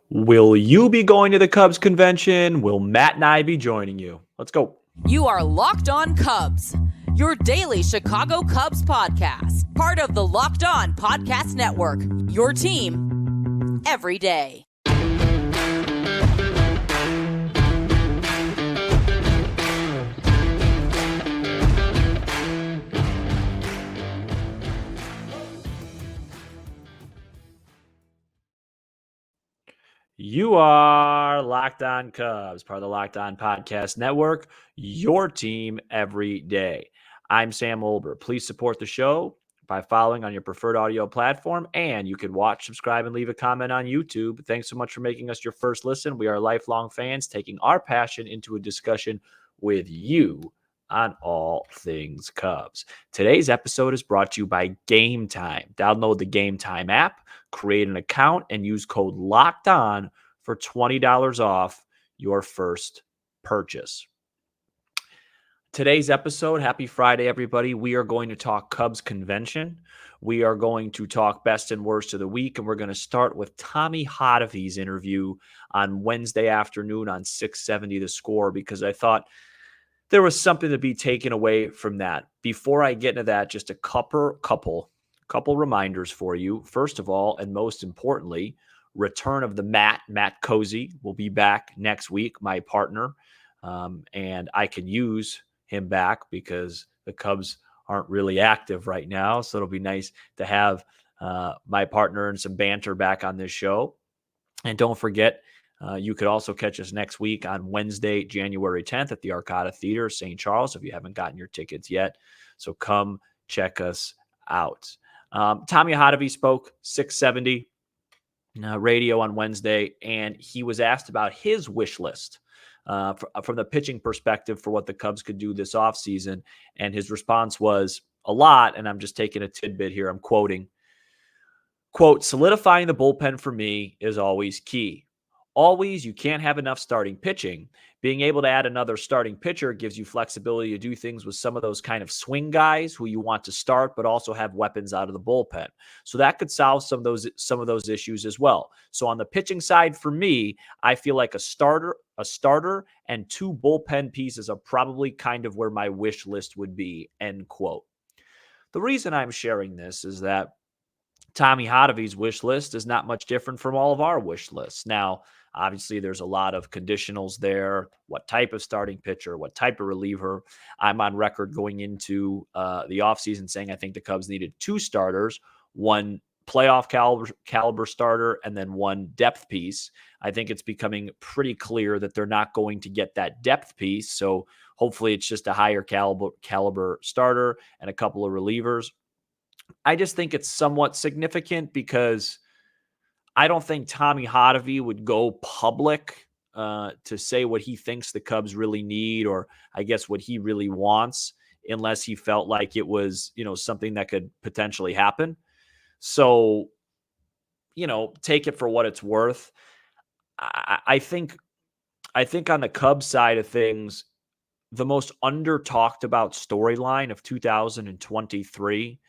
Will you be going to the Cubs convention? Will Matt and I be joining you? Let's go. You are Locked On Cubs, your daily Chicago Cubs podcast, part of the Locked On Podcast Network, your team every day. You are Locked On Cubs, part of the Locked On Podcast Network, your team every day. I'm Sam Olber. Please support the show by following on your preferred audio platform, and you can watch, subscribe, and leave a comment on YouTube. Thanks so much for making us your first listen. We are lifelong fans taking our passion into a discussion with you on all things Cubs. Today's episode is brought to you by Game Time. Download the Game Time app, create an account, and use code Locked On for $20 off your first purchase. Today's episode, happy Friday, everybody. We are going to talk Cubs convention. We are going to talk best and worst of the week, and we're going to start with Tommy Hottovy's interview on Wednesday afternoon on 670 The Score, because I thought there was something to be taken away from that. Before I get into that, just a couple reminders for you. First of all, and most importantly, return of the Matt Cozy will be back next week, my partner, and I can use him back because the Cubs aren't really active right now, so it'll be nice to have my partner and some banter back on this show. And don't forget, you could also catch us next week on Wednesday, January 10th at the Arcada Theater, St. Charles, if you haven't gotten your tickets yet. So come check us out. Tommy Hottovy spoke 670 radio on Wednesday, and he was asked about his wish list from the pitching perspective for what the Cubs could do this offseason. And his response was a lot, and I'm just taking a tidbit here. I'm quoting, quote, solidifying the bullpen for me is always key. Always, you can't have enough starting pitching. Being able to add another starting pitcher gives you flexibility to do things with some of those kind of swing guys who you want to start, but also have weapons out of the bullpen. So that could solve some of those issues as well. So on the pitching side, for me, I feel like a starter, and two bullpen pieces are probably kind of where my wish list would be, end quote. The reason I'm sharing this is that Tommy Hottovy's wish list is not much different from all of our wish lists. Now, obviously, there's a lot of conditionals there. What type of starting pitcher, what type of reliever. I'm on record going into the offseason saying I think the Cubs needed two starters, one playoff caliber starter, and then one depth piece. I think it's becoming pretty clear that they're not going to get that depth piece. So hopefully it's just a higher caliber starter and a couple of relievers. I just think it's somewhat significant because I don't think Tommy Hottovy would go public to say what he thinks the Cubs really need, or I guess what he really wants, unless he felt like it was, something that could potentially happen. So, take it for what it's worth. I think on the Cubs side of things, the most under talked about storyline of 2023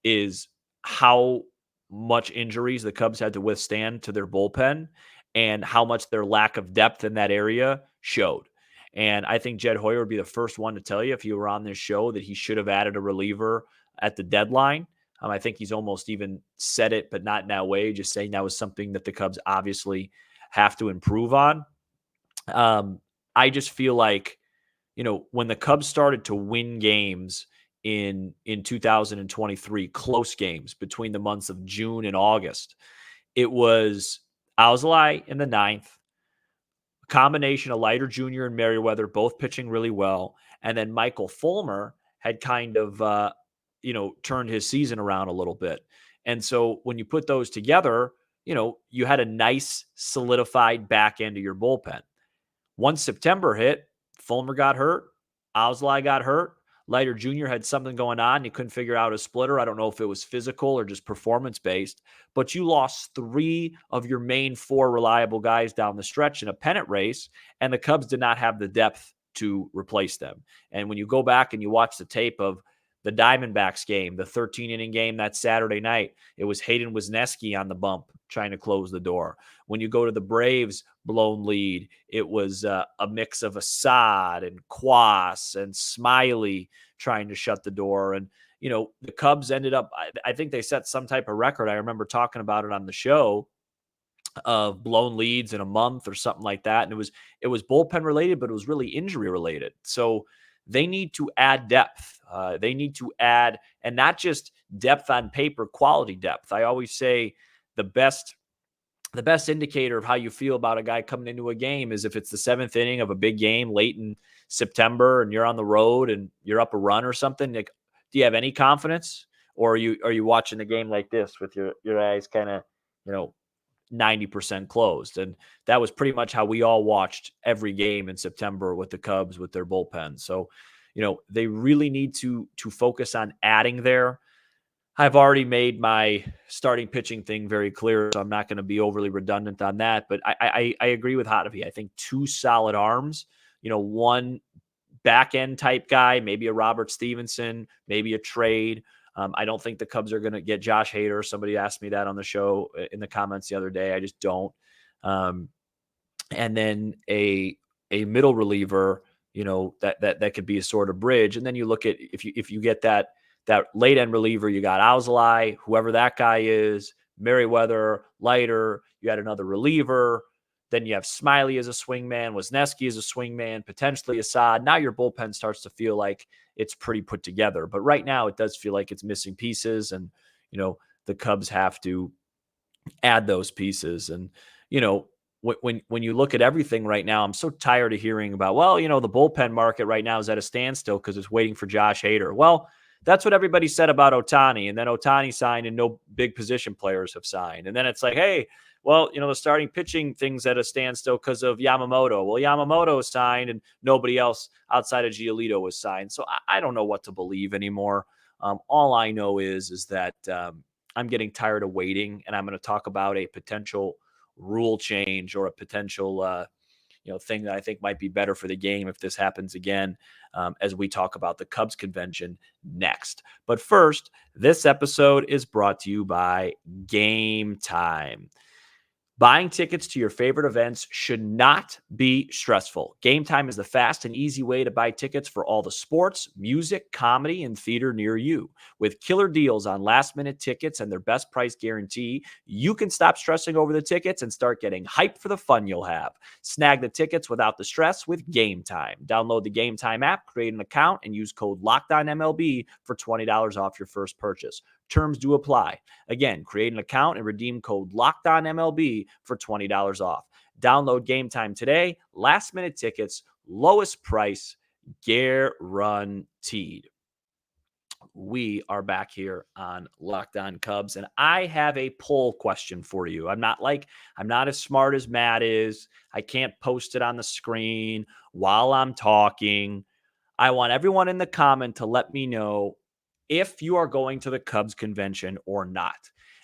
is how much injuries the Cubs had to withstand to their bullpen and how much their lack of depth in that area showed. And I think Jed Hoyer would be the first one to tell you, if you were on this show, that he should have added a reliever at the deadline. I think he's almost even said it, but not in that way, just saying that was something that the Cubs obviously have to improve on. I just feel like, when the Cubs started to win games in 2023, close games between the months of June and August, it was Alzolay in the ninth, a combination of Leiter Jr. and Merriweather, both pitching really well. And then Michael Fulmer had kind of, turned his season around a little bit. And so when you put those together, you had a nice solidified back end of your bullpen. Once September hit, Fulmer got hurt, Alzolay got hurt, Leiter Jr. had something going on. He couldn't figure out a splitter. I don't know if it was physical or just performance-based, but you lost three of your main four reliable guys down the stretch in a pennant race, and the Cubs did not have the depth to replace them. And when you go back and you watch the tape of The Diamondbacks game, the 13-inning game that Saturday night, it was Hayden Wesneski on the bump trying to close the door. When you go to the Braves blown lead, it was a mix of Assad and Quas and Smiley trying to shut the door. And, the Cubs ended up, I think they set some type of record. I remember talking about it on the show of blown leads in a month or something like that. And it was bullpen related, but it was really injury related. So they need to add depth. They need to add, and not just depth on paper, quality depth. I always say the best indicator of how you feel about a guy coming into a game is if it's the seventh inning of a big game late in September and you're on the road and you're up a run or something. Like, do you have any confidence, or are you watching the game like this with your eyes kind of, 90% closed? And that was pretty much how we all watched every game in September with the Cubs with their bullpen. So, they really need to focus on adding there. I've already made my starting pitching thing very clear, so I'm not going to be overly redundant on that. But I agree with Hottovy. I think two solid arms, one back end type guy, maybe a Robert Stevenson, maybe a trade. I don't think the Cubs are going to get Josh Hader. Somebody asked me that on the show in the comments the other day. I just don't. And then a middle reliever, that could be a sort of bridge. And then you look at if you get that late end reliever, you got Alzolay, whoever that guy is, Merriweather, Leiter. You had another reliever. Then you have Smiley as a swingman, Wesneski as a swingman, potentially Assad. Now your bullpen starts to feel like it's pretty put together. But right now it does feel like it's missing pieces, and the Cubs have to add those pieces. And when you look at everything right now, I'm so tired of hearing about, the bullpen market right now is at a standstill because it's waiting for Josh Hader. Well, that's what everybody said about Ohtani, and then Ohtani signed and no big position players have signed. And then it's like, hey, well, the starting pitching thing's at a standstill because of Yamamoto. Well, Yamamoto is signed and nobody else outside of Giolito was signed. So I don't know what to believe anymore. All I know is that I'm getting tired of waiting, and I'm going to talk about a potential rule change or a potential thing that I think might be better for the game if this happens again, as we talk about the Cubs convention next. But first, this episode is brought to you by Game Time. Buying tickets to your favorite events should not be stressful. Game Time is the fast and easy way to buy tickets for all the sports, music, comedy, and theater near you. With killer deals on last-minute tickets and their best price guarantee, you can stop stressing over the tickets and start getting hyped for the fun you'll have. Snag the tickets without the stress with Game Time. Download the Game Time app, create an account, and use code LOCKEDONMLB for $20 off your first purchase. Terms do apply. Again, create an account and redeem code LOCKEDONMLB for $20 off. Download Game Time today. Last minute tickets, lowest price, guaranteed. We are back here on Locked On Cubs, and I have a poll question for you. I'm not as smart as Matt is. I can't post it on the screen while I'm talking. I want everyone in the comment to let me know if you are going to the Cubs convention or not.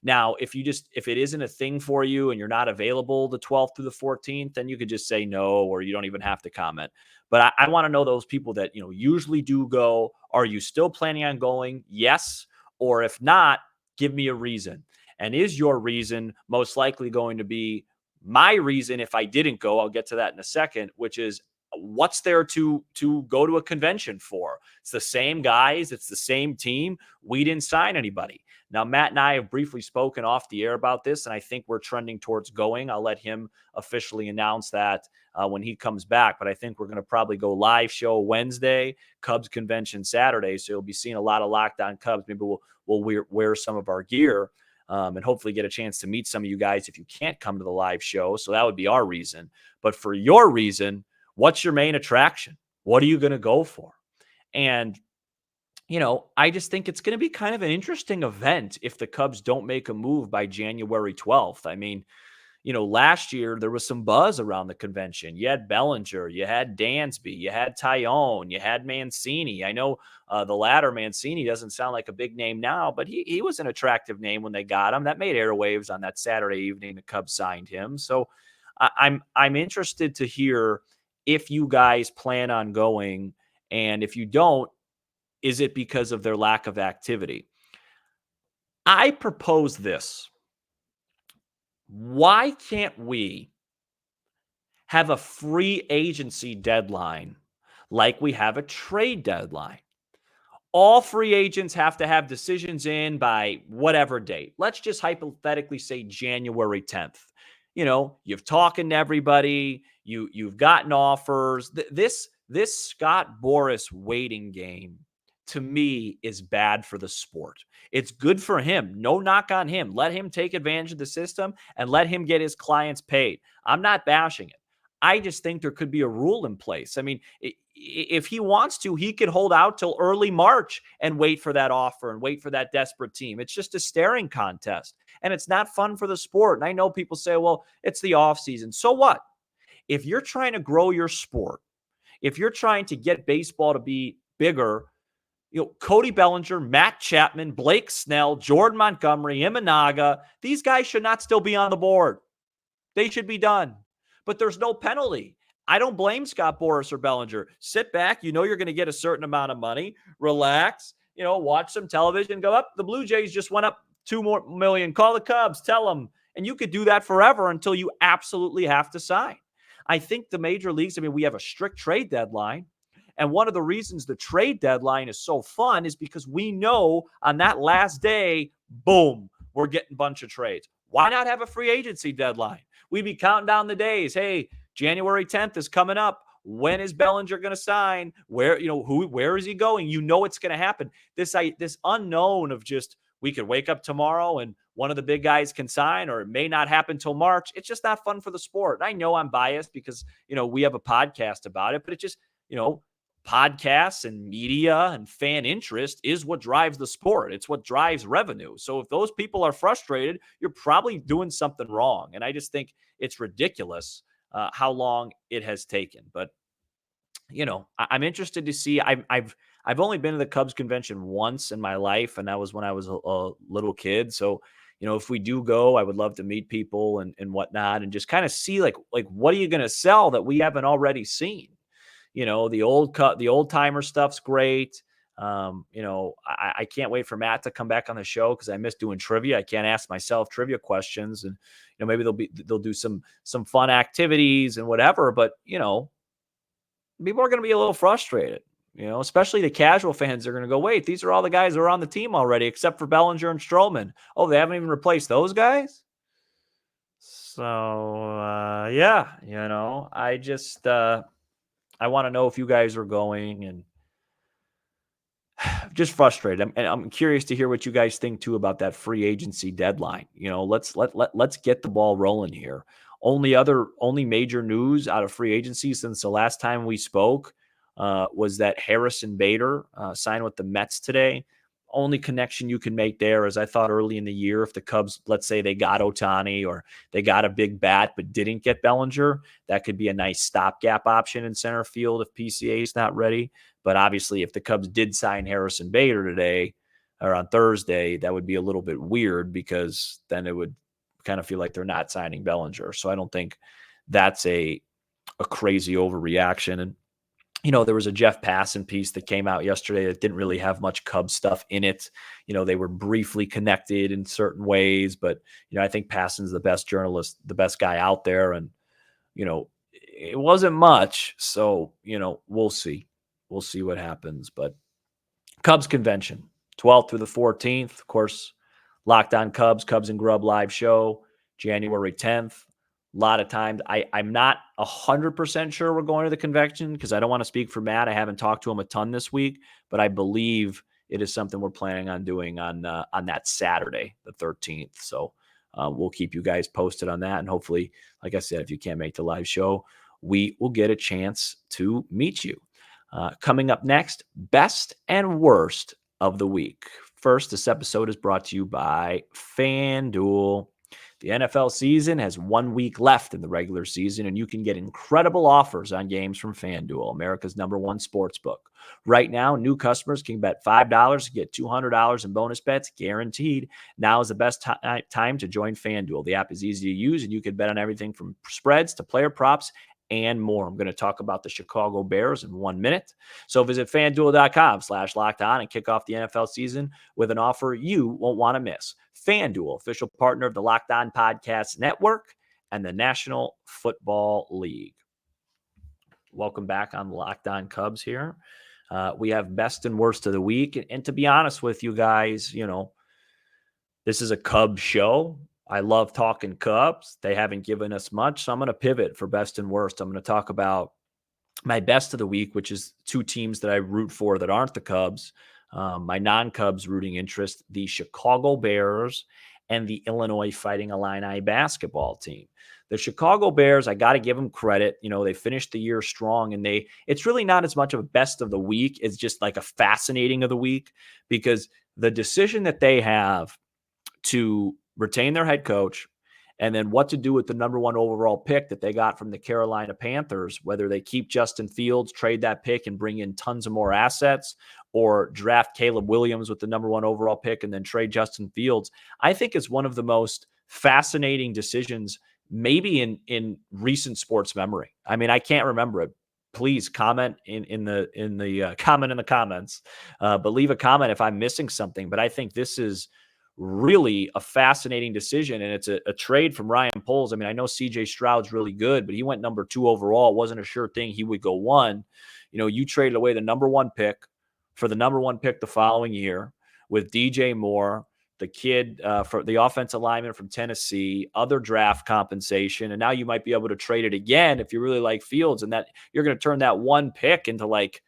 Now, if it isn't a thing for you and you're not available the 12th through the 14th, then you could just say no, or you don't even have to comment. But I want to know those people that, usually do go. Are you still planning on going? Yes. Or if not, give me a reason. And is your reason most likely going to be my reason if I didn't go? I'll get to that in a second, which is, what's there to go to a convention for? It's the same guys. It's the same team. We didn't sign anybody. Now, Matt and I have briefly spoken off the air about this, and I think we're trending towards going. I'll let him officially announce that when he comes back, but I think we're going to probably go live show Wednesday, Cubs convention Saturday, so you'll be seeing a lot of Locked On Cubs. Maybe we'll wear some of our gear and hopefully get a chance to meet some of you guys if you can't come to the live show. So that would be our reason. But for your reason, what's your main attraction? What are you going to go for? And, I just think it's going to be kind of an interesting event if the Cubs don't make a move by January 12th. I mean, last year there was some buzz around the convention. You had Bellinger, you had Dansby, you had Tyone, you had Mancini. I know the latter, Mancini, doesn't sound like a big name now, but he was an attractive name when they got him. That made airwaves on that Saturday evening the Cubs signed him. So I'm interested to hear if you guys plan on going, and if you don't, Is it because of their lack of activity? I propose this. Why can't we have a free agency deadline like we have a trade deadline? All free agents have to have decisions in by whatever date. Let's just hypothetically say January 10th. You've talking to everybody, you've gotten offers. This Scott Boras waiting game to me is bad for the sport. It's good for him. No knock on him. Let him take advantage of the system and let him get his clients paid. I'm not bashing it. I just think there could be a rule in place. I mean, if he wants to, he could hold out till early March and wait for that offer and wait for that desperate team. It's just a staring contest, and it's not fun for the sport. And I know people say, well, it's the off season. So what? If you're trying to grow your sport, if you're trying to get baseball to be bigger, Cody Bellinger, Matt Chapman, Blake Snell, Jordan Montgomery, Imanaga, these guys should not still be on the board. They should be done. But there's no penalty. I don't blame Scott Boras or Bellinger. Sit back. You're going to get a certain amount of money. Relax. Watch some television. Go up. The Blue Jays just went up $2 million. Call the Cubs. Tell them. And you could do that forever until you absolutely have to sign. I think the major leagues, we have a strict trade deadline. And one of the reasons the trade deadline is so fun is because we know on that last day, boom, we're getting a bunch of trades. Why not have a free agency deadline? We'd be counting down the days. Hey, January 10th is coming up. When is Bellinger going to sign? Where is he going? It's going to happen. This unknown of just, we could wake up tomorrow and one of the big guys can sign, or it may not happen till March. It's just not fun for the sport. And I know I'm biased because, we have a podcast about it, but it just, podcasts and media and fan interest is what drives the sport. It's what drives revenue. So if those people are frustrated, you're probably doing something wrong. And I just think it's ridiculous how long it has taken. But I'm interested to see. I've only been to the Cubs convention once in my life, and that was when I was a little kid. So if we do go, I would love to meet people and whatnot, and just kind of see like what are you going to sell that we haven't already seen. The old timer stuff's great. I can't wait for Matt to come back on the show because I miss doing trivia. I can't ask myself trivia questions, and maybe they'll do some fun activities and whatever. But people are going to be a little frustrated. Especially the casual fans are going to go, wait, these are all the guys that are on the team already, except for Bellinger and Stroman. Oh, they haven't even replaced those guys. So yeah, I just. I want to know if you guys are going, and just frustrated. I'm curious to hear what you guys think too about that free agency deadline. Let's get the ball rolling here. Only major news out of free agency since the last time we spoke was that Harrison Bader signed with the Mets today. Only connection you can make there is I thought early in the year, if the Cubs, let's say they got Ohtani or they got a big bat but didn't get Bellinger, that could be a nice stopgap option in center field if PCA is not ready. But obviously, if the Cubs did sign Harrison Bader today or on Thursday, that would be a little bit weird because then it would kind of feel like they're not signing Bellinger. So I don't think that's a crazy overreaction. And there was a Jeff Passan piece that came out yesterday that didn't really have much Cubs stuff in it. They were briefly connected in certain ways, but, I think Passan's the best journalist, the best guy out there. And, it wasn't much. So, we'll see. We'll see what happens. But Cubs convention, 12th through the 14th. Of course, Locked On Cubs, Cubs and Grub live show, January 10th. A lot of times, I'm not 100% sure we're going to the convention because I don't want to speak for Matt. I haven't talked to him a ton this week, but I believe it is something we're planning on doing on that Saturday, the 13th. So we'll keep you guys posted on that. And hopefully, like I said, if you can't make the live show, we will get a chance to meet you. Coming up next, best and worst of the week. First, this episode is brought to you by FanDuel. The NFL season has 1 week left in the regular season, and you can get incredible offers on games from FanDuel, America's #1 sports book. Right now, new customers can bet $5 to get $200 in bonus bets guaranteed. Now is the best time to join FanDuel. The app is easy to use, and you can bet on everything from spreads to player props and more. I'm going to talk about the Chicago Bears in 1 minute. So visit FanDuel.com/lockedon and kick off the NFL season with an offer you won't want to miss. FanDuel, official partner of the Locked On Podcast Network and the National Football League. Welcome back on Locked On Cubs here. We have best and worst of the week. And to be honest with you guys, this is a Cubs show. I love talking Cubs. They haven't given us much, so I'm going to pivot for best and worst. I'm going to talk about my best of the week, which is two teams that I root for that aren't the Cubs. My non-Cubs rooting interest, the Chicago Bears and the Illinois Fighting Illini basketball team. The Chicago Bears, I got to give them credit. They finished the year strong, and it's really not as much of a best of the week. It's just like a fascinating of the week, because the decision that they have to retain their head coach and then what to do with the number 1 overall pick that they got from the Carolina Panthers, whether they keep Justin Fields, trade that pick and bring in tons of more assets, or draft Caleb Williams with the number 1 overall pick and then trade Justin Fields, I think is one of the most fascinating decisions maybe in recent sports memory. I mean, I can't remember it. Please comment in the comment in the comments, but leave a comment if I'm missing something. But I think this is really a fascinating decision, and it's a trade from Ryan Poles. I mean, I know CJ Stroud's really good, but he went number 2 overall. It wasn't a sure thing he would go 1. You traded away the number 1 pick for the number 1 pick the following year with DJ Moore, the kid for the offensive lineman from Tennessee, other draft compensation, and now you might be able to trade it again if you really like Fields, and that you're going to turn that 1 pick into like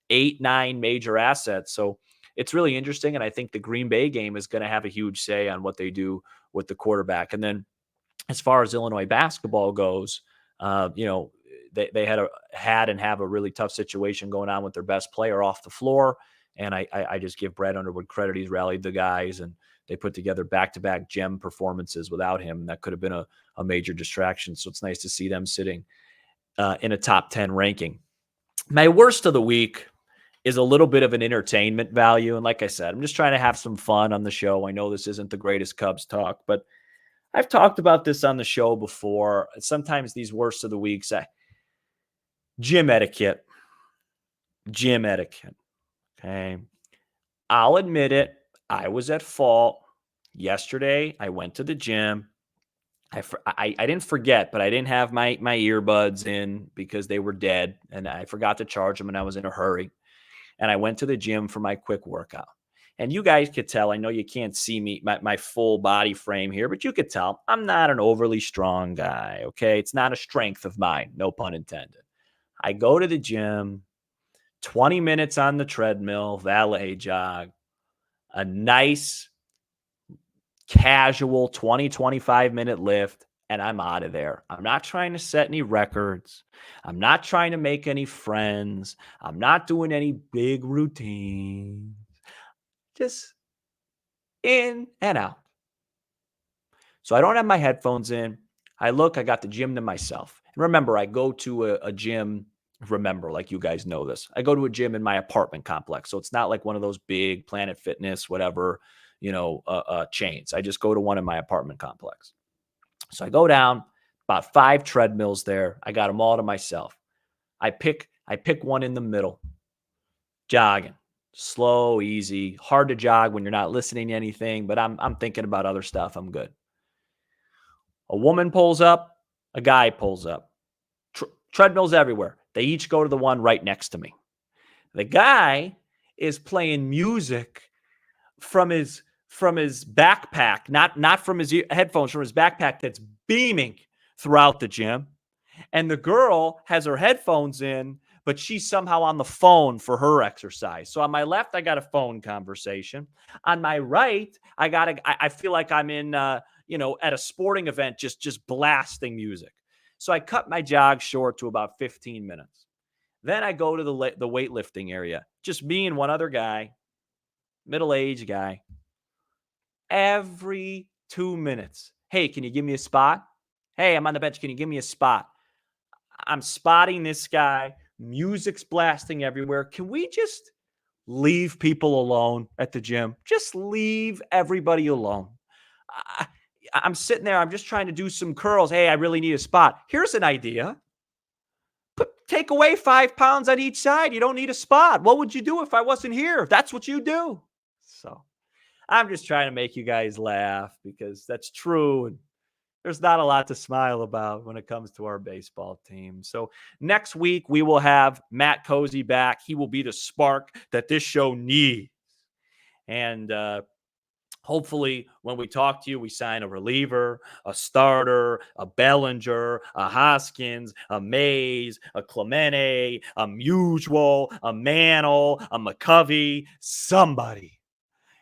8-9 major assets. So it's really interesting, and I think the Green Bay game is going to have a huge say on what they do with the quarterback. And then as far as Illinois basketball goes, they had and have a really tough situation going on with their best player off the floor, and I just give Brad Underwood credit. He's rallied the guys, and they put together back-to-back gem performances without him, and that could have been a major distraction. So it's nice to see them sitting in a top 10 ranking. My worst of the week is a little bit of an entertainment value. And like I said, I'm just trying to have some fun on the show. I know this isn't the greatest Cubs talk, but I've talked about this on the show before. Sometimes these worst of the weeks, gym etiquette. Okay. I'll admit it. I was at fault. Yesterday, I went to the gym. I didn't forget, but I didn't have my earbuds in because they were dead, and I forgot to charge them, and I was in a hurry. And I went to the gym for my quick workout. And you guys could tell, I know you can't see me, my full body frame here, but you could tell I'm not an overly strong guy, okay? It's not a strength of mine, no pun intended. I go to the gym, 20 minutes on the treadmill, valet jog, a nice casual 20, 25-minute lift, and I'm out of there. I'm not trying to set any records. I'm not trying to make any friends. I'm not doing any big routines. Just in and out. So I don't have my headphones in. I got the gym to myself. And remember, I go to a gym. Remember, like you guys know this, I go to a gym in my apartment complex. So it's not like one of those big Planet Fitness, whatever, chains. I just go to one in my apartment complex. So I go down, about 5 treadmills there. I got them all to myself. I pick one in the middle, jogging, slow, easy, hard to jog when you're not listening to anything, but I'm thinking about other stuff. I'm good. A woman pulls up, a guy pulls up. Treadmills everywhere. They each go to the one right next to me. The guy is playing music from his backpack, not from his headphones, from his backpack that's beaming throughout the gym. And the girl has her headphones in, but she's somehow on the phone for her exercise. So on my left, I got a phone conversation. On my right, I feel like I'm in, at a sporting event, just blasting music. So I cut my jog short to about 15 minutes. Then I go to the weightlifting area, just me and one other guy, middle-aged guy. Every 2 minutes. Hey, can you give me a spot? Hey, I'm on the bench. Can you give me a spot? I'm spotting this guy. Music's blasting everywhere. Can we just leave people alone at the gym? Just leave everybody alone. I'm sitting there. I'm just trying to do some curls. Hey, I really need a spot. Here's an idea. Take away 5 pounds on each side. You don't need a spot. What would you do if I wasn't here? That's what you do. So I'm just trying to make you guys laugh because that's true. And there's not a lot to smile about when it comes to our baseball team. So next week, we will have Matt Cozy back. He will be the spark that this show needs. And hopefully, when we talk to you, we sign a reliever, a starter, a Bellinger, a Hoskins, a Mays, a Clemente, a Mutual, a Mantle, a McCovey, somebody.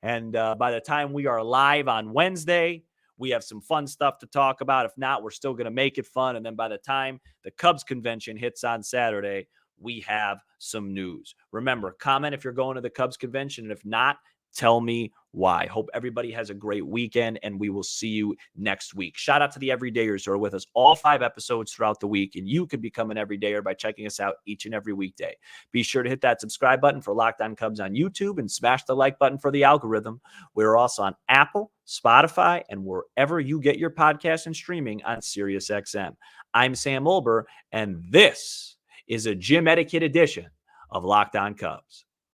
And by the time we are live on Wednesday, we have some fun stuff to talk about. If not, we're still going to make it fun. And then by the time the Cubs convention hits on Saturday, we have some news. Remember, comment if you're going to the Cubs convention. And if not, tell me why. Hope everybody has a great weekend, and we will see you next week. Shout out to the everydayers who are with us all 5 episodes throughout the week, and you can become an everydayer by checking us out each and every weekday. Be sure to hit that subscribe button for Locked On Cubs on YouTube and smash the like button for the algorithm. We're also on Apple, Spotify, and wherever you get your podcasts and streaming on SiriusXM. I'm Sam Olber, and this is a gym etiquette edition of Locked On Cubs.